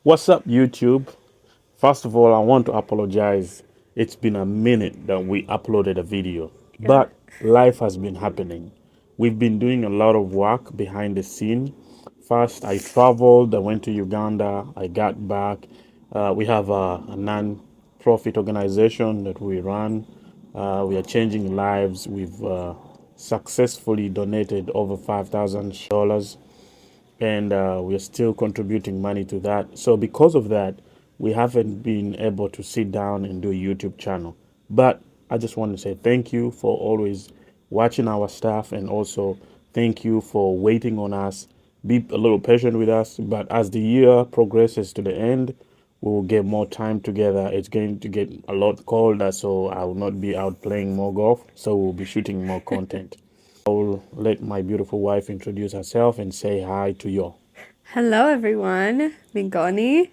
What's up, YouTube? First of all, I want to apologize. It's been a minute that we uploaded a video, Yeah. but life has been happening. We've been doing a lot of work behind the scene. First, I traveled, I went to Uganda, I got back. We have a non profit organization that we run. We are changing lives. We've successfully donated over $5,000 and we're still contributing money to that. So because of that, we haven't been able to sit down and do a YouTube channel. But I just want to say thank you for always watching our stuff, and also thank you for waiting on us. Be a little patient with us, but as the year progresses to the end, we will get more time together. It's going to get a lot colder, so I will not be out playing more golf. So we'll be shooting more content. I will let my beautiful wife introduce herself and say hi to you. Hello, everyone. Mingoni.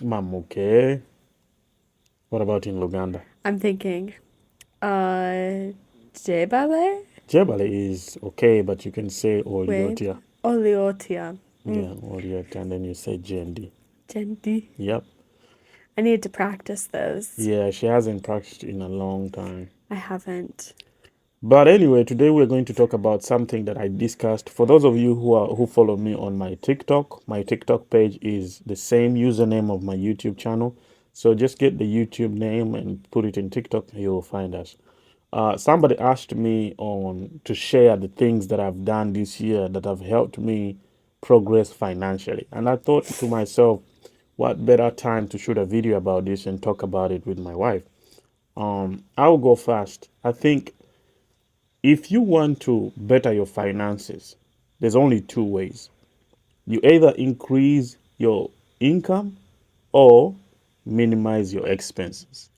Mamuke. What about in Luganda? I'm thinking, uh, Jebale Jebale is okay, but you can say with Oliotia. Oliotia. Yeah, Oliotia, and then you say Jendi. Genti. Yep. I need to practice those. Yeah, she hasn't practiced in a long time. I haven't. But anyway, today we're going to talk about something that I discussed. For those of you who follow me on my TikTok page is the same username of my YouTube channel. So just get the YouTube name and put it in TikTok, you'll find us. Somebody asked me on to share the things that I've done this year that have helped me progress financially. And I thought to myself, what better time to shoot a video about this and talk about it with my wife? I'll go first. I think if you want to better your finances, there's only two ways. You either increase your income or minimize your expenses.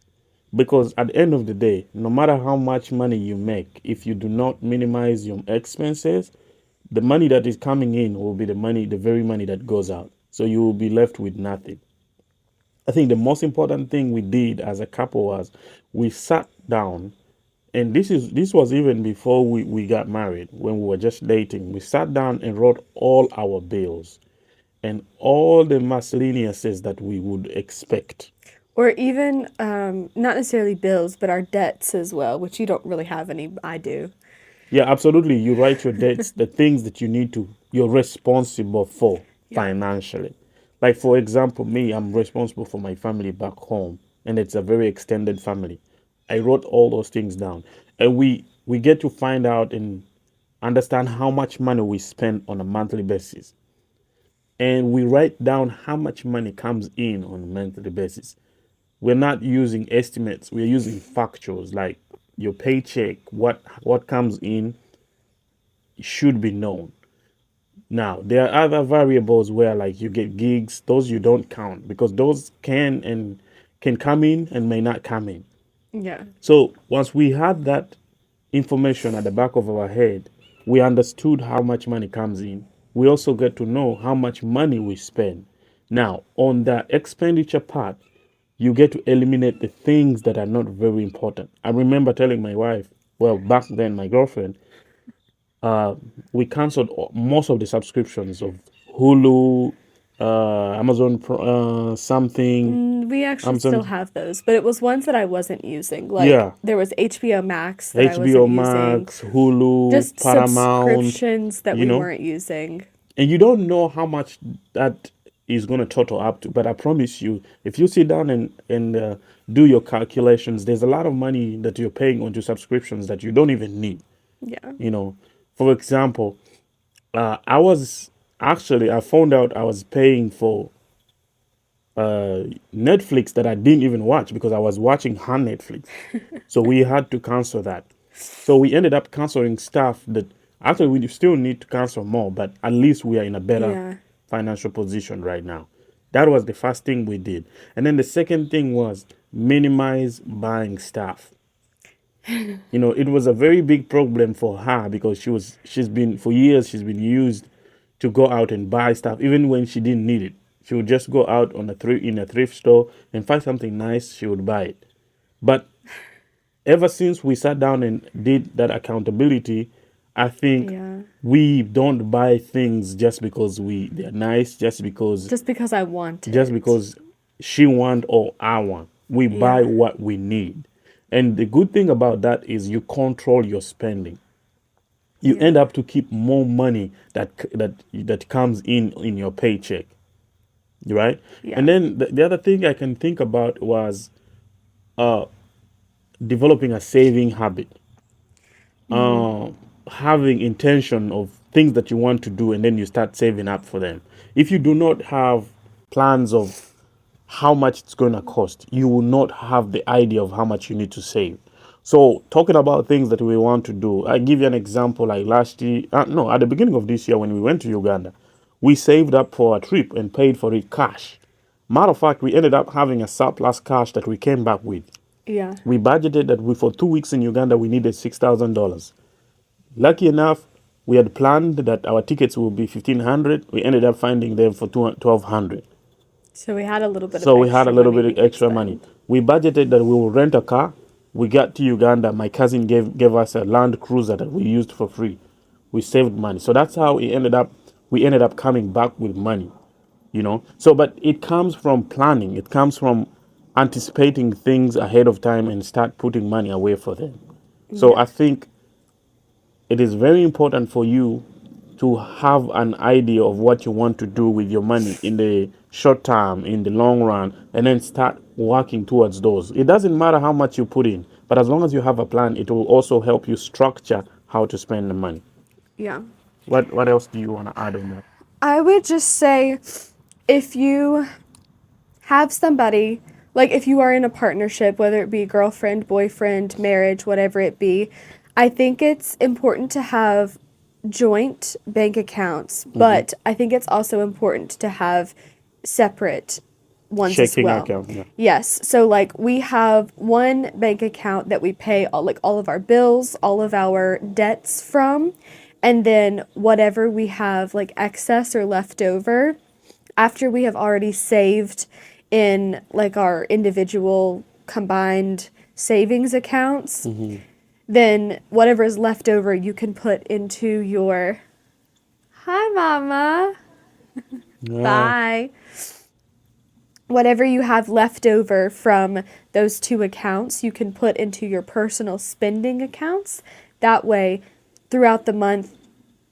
Because at the end of the day, no matter how much money you make, if you do not minimize your expenses, the money that is coming in will be the very money that goes out. So you will be left with nothing. I think the most important thing we did as a couple was we sat down, and this was even before we got married. When we were just dating, we sat down and wrote all our bills and all the miscellaneouses that we would expect. Or even, not necessarily bills, but our debts as well, which you don't really have any. I do. Yeah, absolutely. You write your debts, the things that you're responsible for Yeah. financially. Like, for example, me, I'm responsible for my family back home, and it's a very extended family. I wrote all those things down, and we get to find out and understand how much money we spend on a monthly basis, and we write down how much money comes in on a monthly basis. We're not using estimates; we're using factuals, like your paycheck, what comes in should be known. Now, there are other variables where like you get gigs, those you don't count because those can come in and may not come in. Yeah. So once we had that information at the back of our head, we understood how much money comes in. We also get to know how much money we spend. Now, on the expenditure part, you get to eliminate the things that are not very important. I remember telling my wife, well, back then, my girlfriend, uh, we canceled most of the subscriptions of Hulu, something, We actually still Amazon, have those, but it was ones that I wasn't using. Like, yeah, there was HBO Max that I HBO wasn't using, Max, Hulu, just Paramount, subscriptions that you we know, weren't using. and you don't know how much that is going to total up to. But I promise you, if you sit down and do your calculations, there's a lot of money that you're paying onto subscriptions that you don't even need. Yeah. You know, for example, I was I found out I was paying for Netflix that I didn't even watch because I was watching her Netflix. So we had to cancel that. So we ended up canceling stuff that actually we still need to cancel more, but at least we are in a better Yeah. financial position right now. That was the first thing we did. And then the second thing was minimize buying stuff. It was a very big problem for her because she's been for years she's been used to go out and buy stuff even when she didn't need it. She would just go out in a thrift store and find something nice, she would buy it. But ever since we sat down and did that accountability, I think Yeah. we don't buy things just because they're nice, Just because I want just it. because she want or I want. We buy Yeah. what we need. And the good thing about that is you control your spending. You Yeah. end up to keep more money that comes in your paycheck, right? Yeah. And then the other thing I can think about was uh, developing a saving habit, Mm-hmm. having intention of things that you want to do, and then you start saving up for them. If you do not have plans of how much it's going to cost, you will not have the idea of how much you need to save. So, talking about things that we want to do, I give you an example. Like last year, no, at the beginning of this year when we went to Uganda, we saved up for a trip and paid for it cash. Matter of fact, we ended up having a surplus cash that we came back with. Yeah. We budgeted that for 2 weeks in Uganda we needed $6,000. Lucky enough, we had planned that our tickets would be 1,500. We ended up finding them for 1,200. So we had a little bit of So we had a extra little money bit we of could extra money. spend. We budgeted that we will rent a car. We got to Uganda. My cousin gave us a Land Cruiser that we used for free. We saved money. So that's how it ended up. We ended up coming back with money, So, but it comes from planning. It comes from anticipating things ahead of time and start putting money away for them. So Yeah. I think it is very important for you to have an idea of what you want to do with your money in the short term, in the long run, and then start working towards those. It doesn't matter how much you put in, but as long as you have a plan, it will also help you structure how to spend the money. Yeah. What else do you want to add on that? I would just say if you have somebody, like if you are in a partnership, whether it be girlfriend, boyfriend, marriage, whatever it be, I think it's important to have joint bank accounts, Hmm. but I think it's also important to have separate ones as Checking well. account, yeah. Yes, so like we have one bank account that we pay all of our bills, all of our debts from, and then whatever we have like excess or left over after we have already saved in like our individual combined savings accounts, Hmm. then whatever is left over you can put into your hi mama Yeah. bye whatever you have left over from those two accounts you can put into your personal spending accounts. That way throughout the month,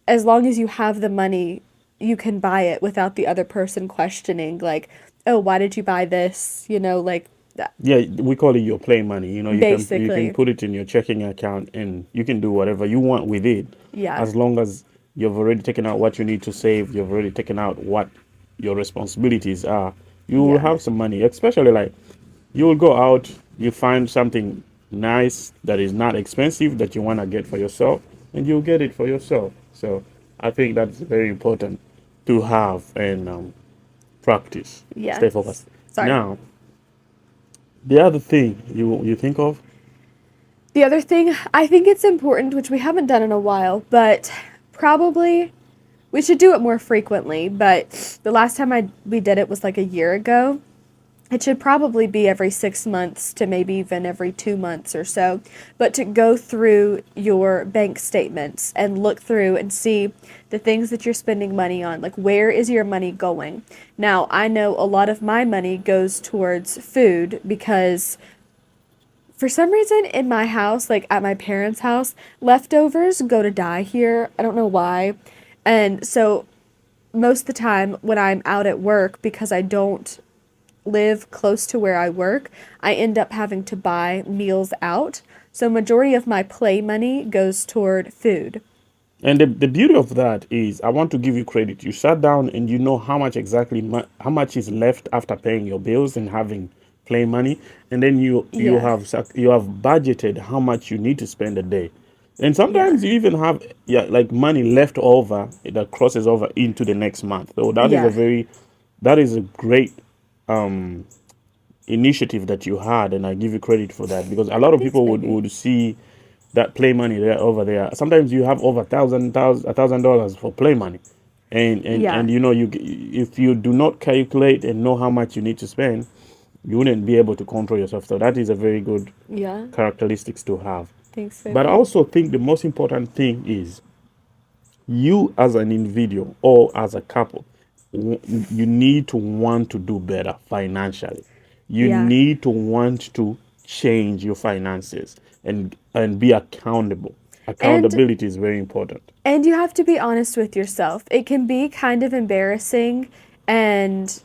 as long as you have the money, you can buy it without the other person questioning, like, oh, why did you buy this? Like that. Yeah, we call it your play money. You can Basically, put it in your checking account and you can do whatever you want with it, yeah, as long as you've already taken out what you need to save. You've already taken out what your responsibilities are. You will yeah, have some money, especially like you will go out, you find something nice that is not expensive that you want to get for yourself, and you'll get it for yourself. So I think that's very important to have and practice. Stay yes. focused. Sorry. Now, the other thing you think of. The other thing, I think it's important, which we haven't done in a while, but probably we should do it more frequently. But the last time we did it was like a year ago. It should probably be every 6 months to maybe even every 2 months or so, but to go through your bank statements and look through and see the things that you're spending money on. Like, where is your money going? Now, I know a lot of my money goes towards food because for some reason in my house, like at my parents' house, leftovers go to die here. I don't know why. And so most of the time when I'm out at work, because I don't live close to where I work, I end up having to buy meals out. So majority of my play money goes toward food. And the beauty of that is, I want to give you credit. You sat down and you know how much exactly how much is left after paying your bills and having play money, and then Yeah. you have budgeted how much you need to spend a day, and Yeah. sometimes you even have, yeah, like money left over that crosses over into the next month. So Yeah. that is a great initiative that you had, and I give you credit for that, because a lot of Thanks, people baby. would see that play money there over there. Sometimes you have over $1,000 for play money, Yeah. and if you do not calculate and know how much you need to spend, you wouldn't be able to control yourself. So that is a very good Yeah. characteristics to have. Thanks, But I baby. also think the most important thing is You as an individual or as a couple, you need to want to do better financially. You Yeah. need to want to change your finances and be accountable. And Accountability is very important. and you have to be honest with yourself. It can be kind of embarrassing, and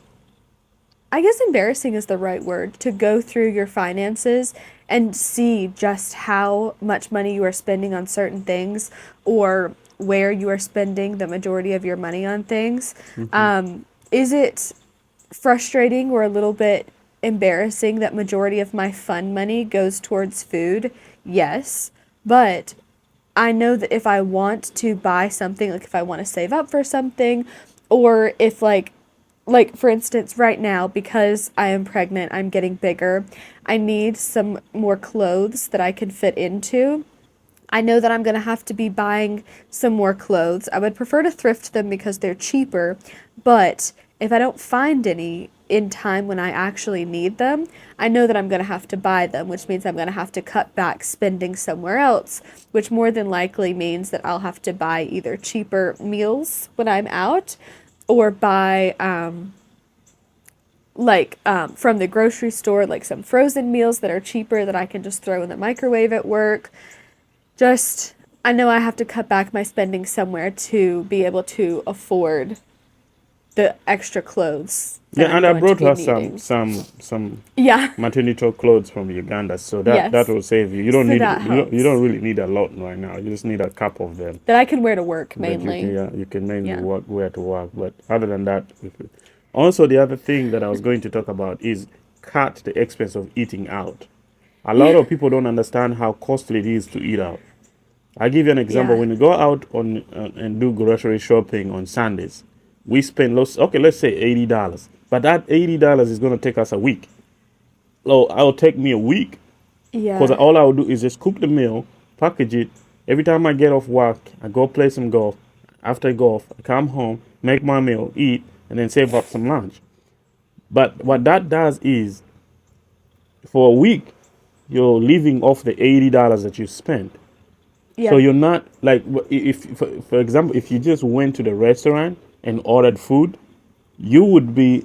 I guess embarrassing is the right word, to go through your finances and see just how much money you are spending on certain things, or where you are spending the majority of your money on things. Hmm. Is it frustrating or a little bit embarrassing that majority of my fun money goes towards food? Yes, but I know that if I want to buy something, like if I want to save up for something, or if like for instance right now, because I am pregnant, I'm getting bigger, I need some more clothes that I can fit into. I know that I'm going to have to be buying some more clothes. I would prefer to thrift them because they're cheaper, but if I don't find any in time when I actually need them, I know that I'm going to have to buy them, which means I'm going to have to cut back spending somewhere else, which more than likely means that I'll have to buy either cheaper meals when I'm out, or buy from the grocery store, like some frozen meals that are cheaper that I can just throw in the microwave at work. Just, I know I have to cut back my spending somewhere to be able to afford the extra clothes that Yeah, I'm and I going to brought be her some needing. some Yeah. maternity clothes from Uganda, so that Yes. will save you. You don't So need that you don't helps. really need a lot right now. You just need a couple of them That I can wear to work that you can, mainly. yeah, you can mainly Yeah. work where to work. But other than that, also the other thing that I was going to talk about is cut the expense of eating out. A lot Yeah. of people don't understand how costly it is to eat out. I'll give you an example. Yeah. When you go out on and do grocery shopping on Sundays, we spend okay, let's say $80, but that $80 is going to take us a week. Oh, it'll take me a week because Yeah. all I'll do is just cook the meal, package it. Every time I get off work, I go play some golf. After golf, I come home, make my meal, eat, and then save up some lunch. But what that does is, for a week, you're living off the $80 that you spent. So Yeah. you're not like, if for example, if you just went to the restaurant and ordered food, you would be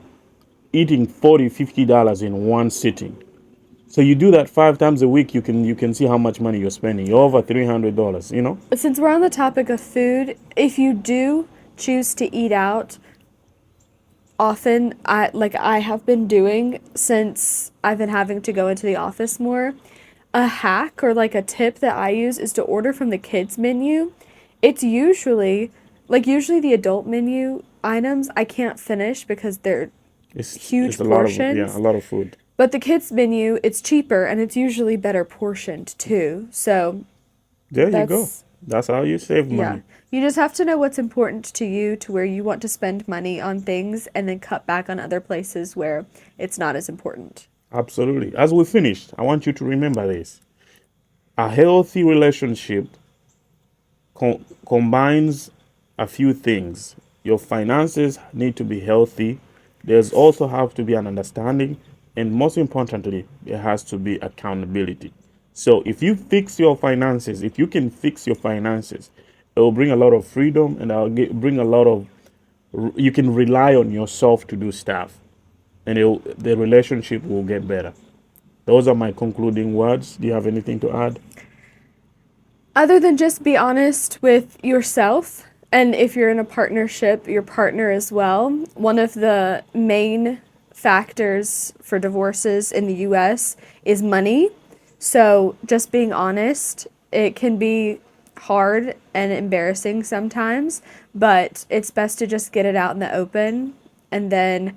eating $40, $50 in one sitting. So you do that 5 times a week, you can see how much money you're spending. You're over $300, you know? But since we're on the topic of food, if you do choose to eat out, often I have been doing since I've been having to go into the office more, a hack or like a tip that I use is to order from the kids menu. It's usually the adult menu items I can't finish because they're It's huge a lot of, yeah, a portions. lot of food. But the kids menu, it's cheaper and it's usually better portioned too. So There you go. that's That's how you save yeah. money. You just have to know what's important to you, to where you want to spend money on things, and then cut back on other places where it's not as important. Absolutely. As we finished, I want you to remember this. A healthy relationship combines a few things. Your finances need to be healthy. There's also have to be an understanding, and most importantly, there has to be accountability. So if you fix your finances, if you can fix your finances, it will bring a lot of freedom, and bring a lot of, you can rely on yourself to do stuff, and the relationship will get better. Those are my concluding words. Do you have anything to add? Other than just be honest with yourself, and if you're in a partnership, your partner as well. One of the main factors for divorces in the US is money. So, just being honest, it can be hard and embarrassing sometimes, but it's best to just get it out in the open. And then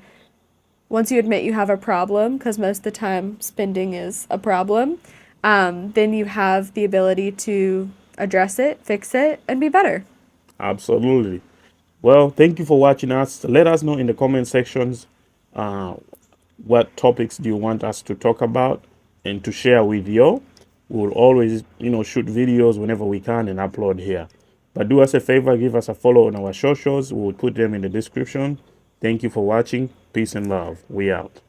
once you admit you have a problem, because most of the time spending is a problem, then you have the ability to address it, fix it, and be better. Absolutely. Well, thank you for watching us. Let us know in the comment sections, uh, what topics do you want us to talk about and to share with you. We'll always, shoot videos whenever we can and upload here. But do us a favor, give us a follow on our socials. We'll put them in the description. Thank you for watching. Peace and love. We out.